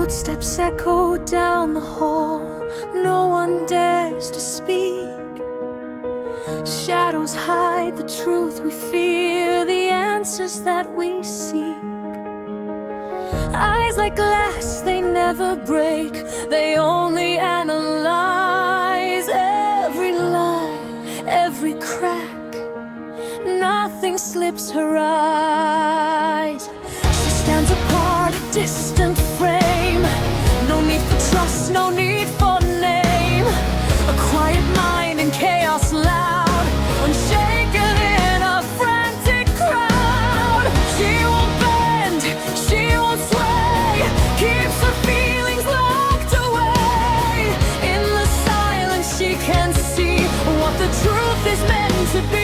Footsteps echo down the hall. No one dares to speak. Shadows hide the truth we fear, the answers that we seek. Eyes like glass, they never break. They only analyze every lie, every crack. Nothing slips her eyes. She stands apart, a distant frame. No need for trust, no need for name. A quiet mind in chaos loud, unshaken in a frantic crowd. She won't bend, she won't sway, keeps her feelings locked away. In the silence she can see what the truth is meant to be.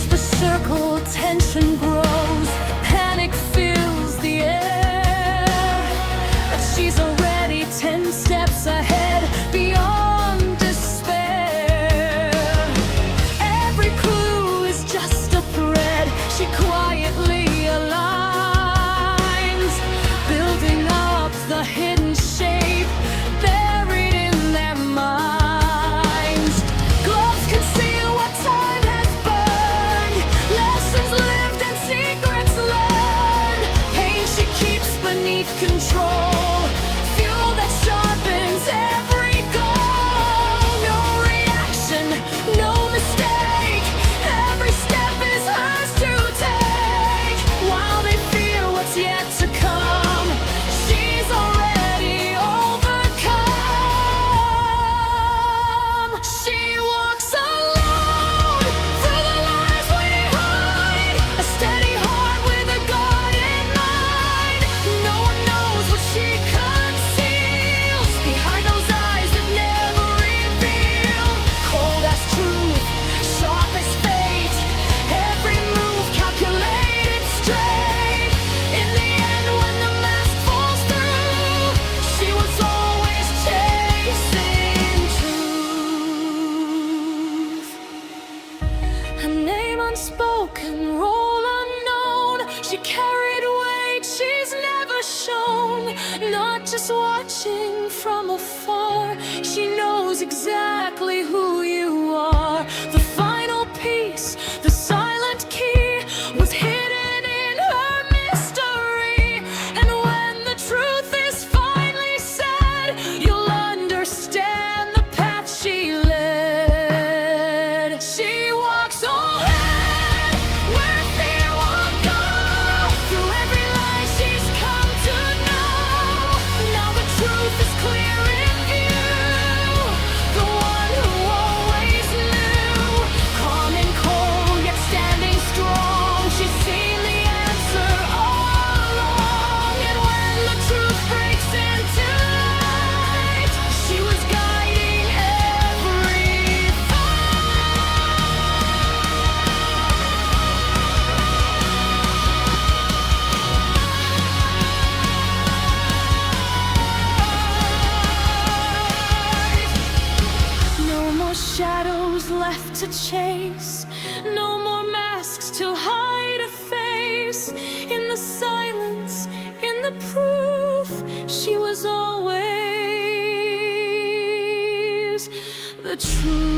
The circle, tension grows, panic fills the air. But she's already 10 steps ahead, beyond despair. Every clue is just a thread she quietly aligns, building up the hidden shape buried in their minds. Gloves conceal what time has burned, lessons lived and secrets learned. Pain she keeps beneath control, fuel that sharpens every goal. No reaction, no mistake, every step is hers to take. While they fear what's yet to come, she's already overcome. She walks alone through the lies we hide, a steady heart with a guarded mind. No one knows what she conceals behind those eyes that never reveal. Cold as truth, sharp as fate, every move calculated straight. In the end, when the mask falls through, she was always chasing truth. Her name unspoken, role unknown. She carried weight she's never shown. Not just watching from afar, she knows exactly who you are. The final piece, the silent key, was hidden in her mystery. And when the truth is finally said, you'll understand the path she led. She walks ahead where fear won't go, through every lie she's come to know. Now the truth is clear in view, the one who always knew. Calm and cold, yet standing strong, she's seen the answer all along. And when the truth breaks into light, she was guiding every fight. No more shadows left to chase, no more masks to hide a face. In the silence, in the proof, she was always the truth.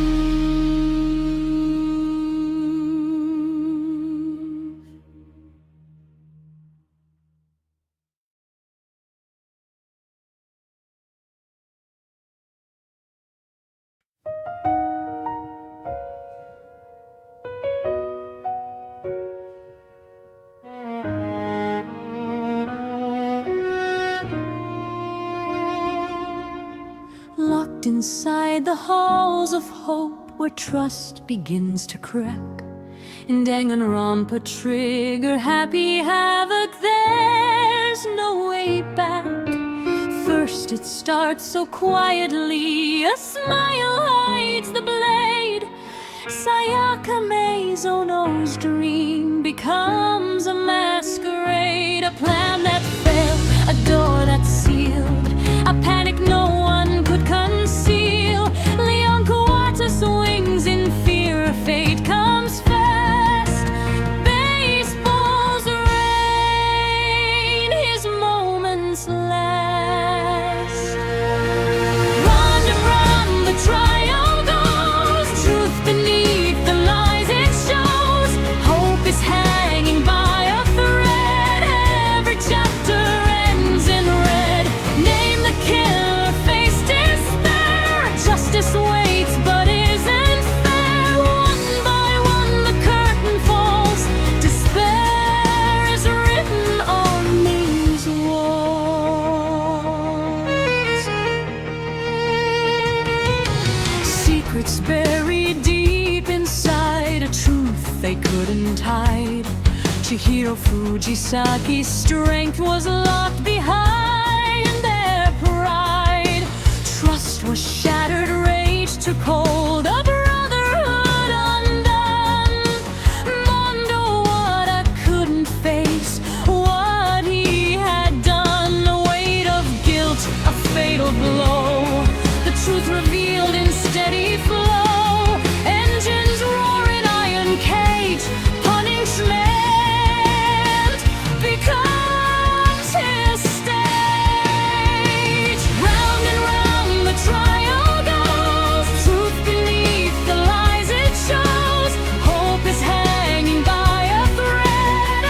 locked inside the halls of hope, where trust begins to crack. In Danganronpa, trigger happy havoc, there's no way back. First it starts so quietly, a smile hides the blade. Sayaka Meizono's dream becomes a masquerade. A plan that failed, a door that's sealed, a panic no one could conceal. Leon Kawata swings in fear of fate comes fast. Baseball's rain, his moments last. Run and run, the trial goes. Truth beneath the lies it shows. Hope is hanging by a thread. Every chapter ends in red. Name the killer, face despair. Justice waits but isn't fair. One by one the curtain falls. Despair is written on these walls. Secrets buried deep inside, a truth they couldn't hide. Chihiro Fujisaki's strength was locked behind their pride. Trust was shattered, rage took hold, a brotherhood undone. Mondo Wada couldn't face what he had done. The weight of guilt, a fatal blow. The truth revealed in steady flow. Engines roar in iron cage. Punishment becomes his stage. Round and round the trial goes. Truth beneath the lies it shows. Hope is hanging by a thread.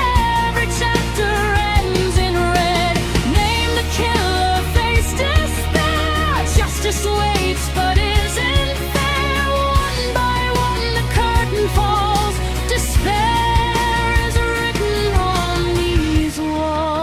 Every chapter ends in red. Name the killer, face despair. Justice waits but isn't fair. One by one the curtain falls. Despair is written on these walls.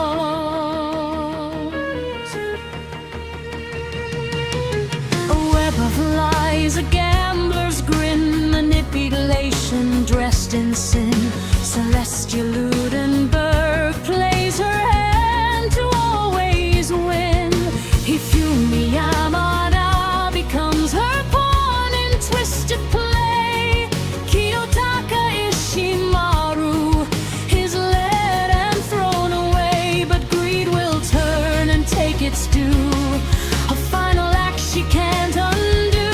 A web of lies, a gambler's grin, manipulation dressed in sin. Celestia Ludenberg plays her hand to always win. Hifumi Yamada becomes her pawn in twisted play. Kiyotaka Ishimaru is led and thrown away, but greed will turn and take its due. A final act she can't undo.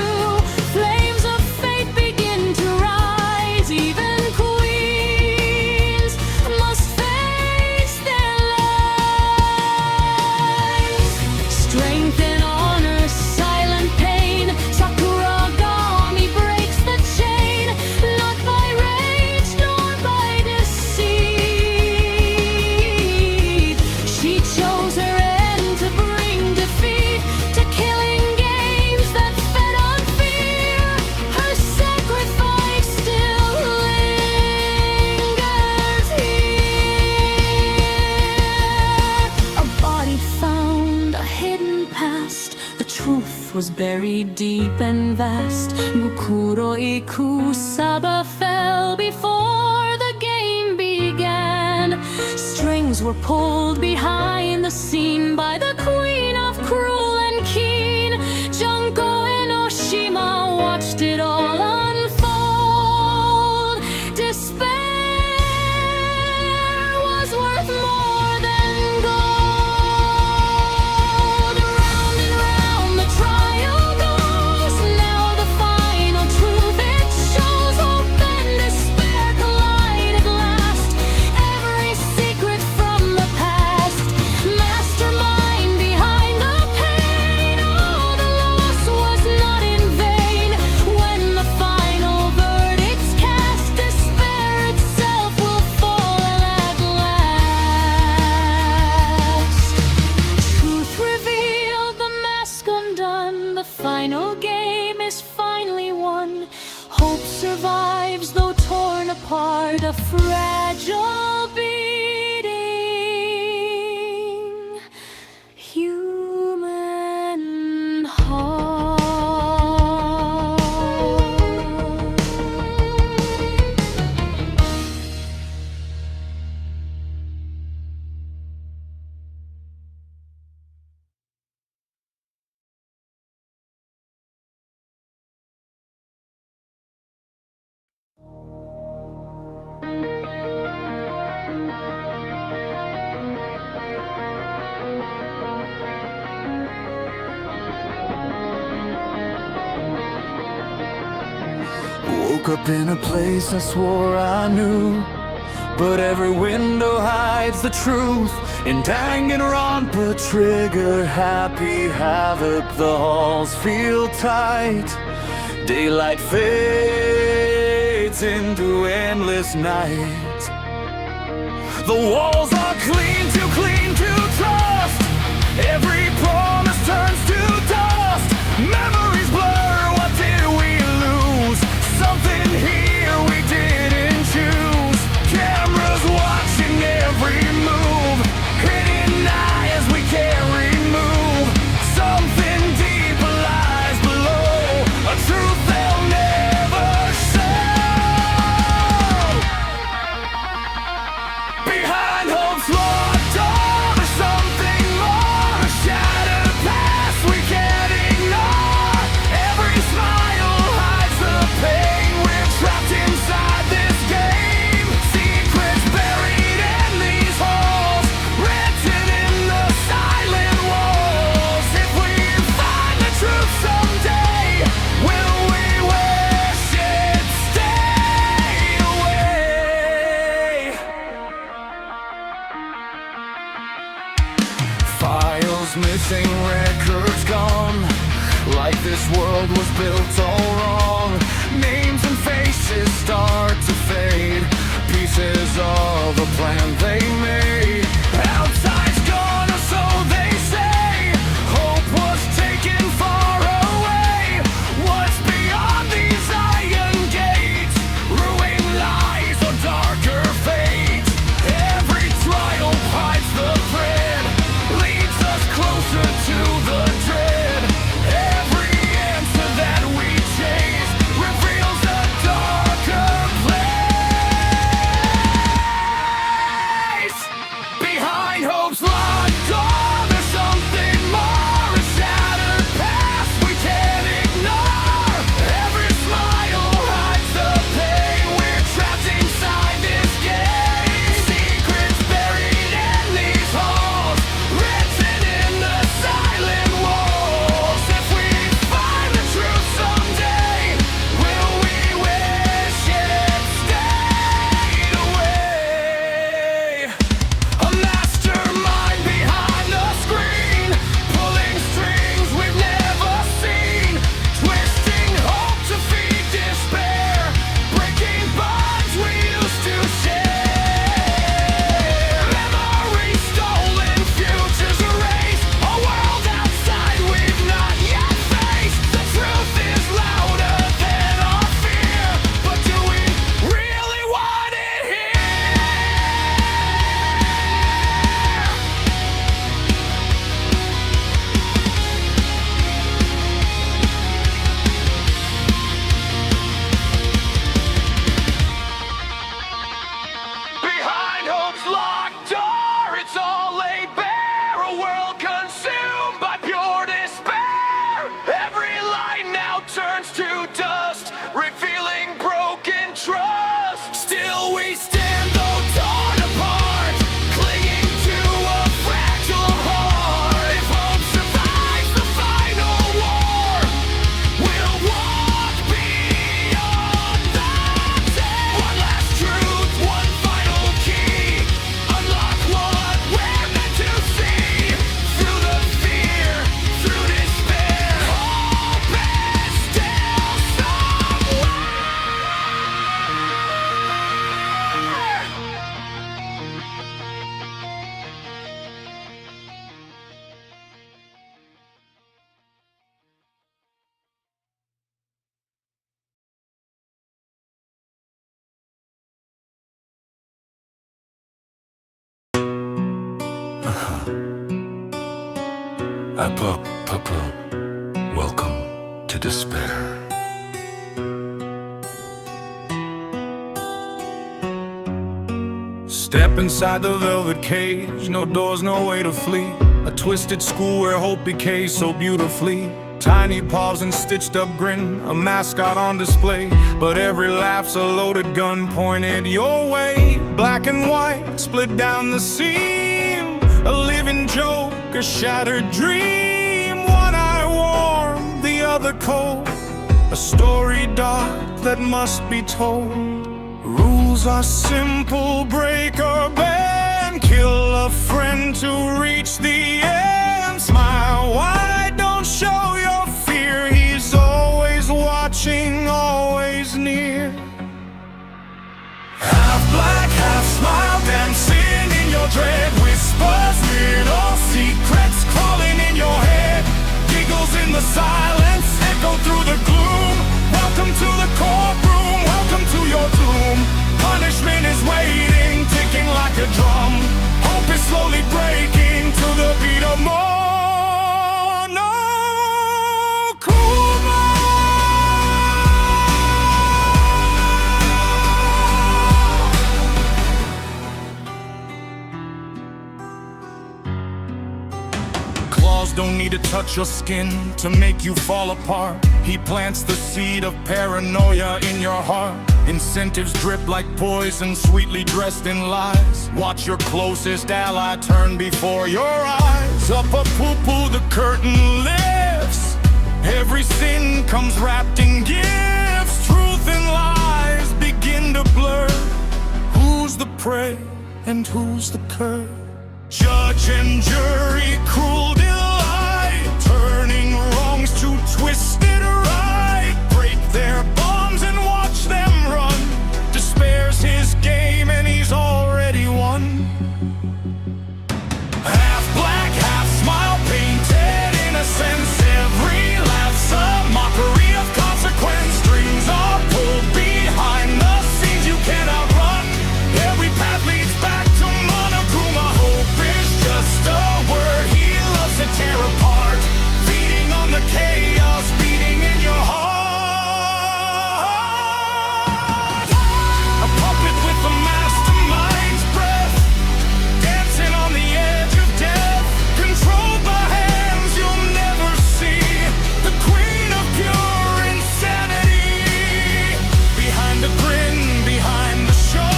Flames of fate begin to rise. Even queens must face their lives. Strength and honor, silent pain. Sakuragami breaks the chain, not by rage nor by deceit. She chose her end to bring defeat to killing games that fed on fear. Her sacrifice still lingers here. A body found, a hidden past. The truth was buried deep and vast. Gukuro Ikusaba fell before the game began. Strings were pulled behind the scene by the queen of cruel and keen. Junko Enoshima watched it all unfold. Despair was worth more than gold. Round and round the trial goes. Now the final truth it shows. Hope and despair collide at last. Every secret from the past. Mastermind behind the pain. All the loss was not in vain. When the final verdict's cast, despair itself will fall at last. Truth revealed, the mask undone. The final game is finally won. Hope survives though torn apart. A fragile beating human heart. woke up in a place I swore I knew, but every window hides the truth. In Danganronpa, trigger happy havoc, the halls feel tight. Daylight fades into endless night. The walls are clean, too clean to trust. Every promise turns to dust. Memories blur, what did we lose? Something here we didn't choose. Cameras watching every move, hidden eyes we can't remove. Something deep lies below, a truth they'll never show. Behind hope's locked door, there's something more, a shattered past we can't ignore. Every smile hides the pain, we're trapped inside this game. Secrets buried in these halls, written in the silent walls. If we find the truth someday, will we wish it stayed away? Files missing, records gone, like this world was built all wrong. Names and faces start to fade, pieces of a plan they made. Outside's gone, or so they say. Hope was taken far away. What's beyond these iron gates? Ruined lies or darker fate. Every trial hides the thread, leads us closer to the dread. Every answer that we chase reveals a darker place. Behind hope's locked door, there's something more, a shattered past we can't ignore. Every smile hides the pain, we're trapped inside this game. Secrets buried in these halls, written in the silent walls. If we find the truth someday, will we wish it stayed away? A mastermind behind the screen, pulling strings we've never seen, twisting hope to feed despair, breaking bonds we used to share. Memories stolen, futures erased, a world outside we've not yet faced. The truth is louder than our fear, but do we really want it here? Behind hope's locked door, it's all laid bare. A world consumed by pure despair. Every light now turns to dust, revealing broken trust. Still we stand, though torn apart, clinging to a fragile heart. If hope survives the final war, we'll walk beyond the day. One last truth, one final key, unlock what we're meant to see. Through the fear, through despair, hope is still somewhere. Welcome to despair. Step inside the velvet cage, no doors, no way to flee. A twisted school where hope decays so beautifully. Tiny paws and stitched up grin, a mascot on display. But every laugh's a loaded gun pointed your way. Black and white, split down the seam. A living joke, a shattered dream. One eye warm, the other cold. a story dark that must be told. Rules are simple: break or bend, kill a friend to reach the end. Smile wide, don't show your fear, he's always watching, always near. Half black, half smile, dancing in your dread. Whispers, little secrets crawling in your head. Giggles in the silence, echo through the gloom. Welcome to the courtroom, welcome to your doom. Punishment is waiting, ticking like a drum. Hope is slowly breaking to the beat of more. No, Claws don't need to touch your skin to make you fall apart. He plants the seed of paranoia in your heart. Incentives drip like poison, sweetly dressed in lies. Watch your closest ally turn before your eyes. Up a poo-poo, the curtain lifts. Every sin comes wrapped in gifts. Truth and lies begin to blur. Who's the prey and who's the cur? Judge and jury, cruel delight, turning wrongs to twisted right. Break their bonds and watch them run. Despair's his game and he's already won. Half black, half smile, painted innocence. Every laugh's a mockery of consequence. Strings are pulled behind the scenes you cannot run. Every path leads back to Monokuma. Hope is just a word he loves to tear apart. Feeding on the chaos, beating in your heart. A puppet with the mastermind's breath, dancing on the edge of death. Controlled by hands you'll never see. The queen of pure insanity. Behind the grin, behind the show,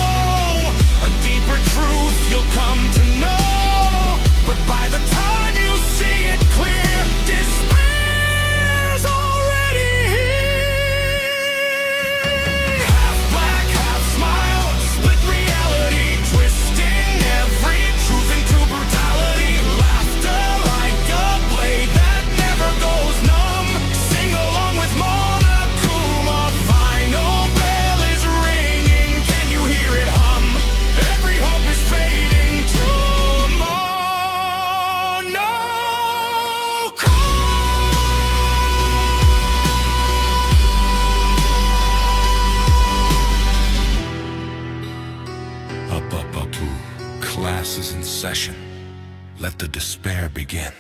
a deeper truth you'll come to know. But by the time you see it clear, despair's already here. Half black, half smile, split reality, twisting every truth into brutality. Laughter like a blade that never goes numb. Sing along with Monokuma. Final bell is ringing, can you hear it hum? Every hope is fading to Up, up, up, class is in session. Let the despair begin.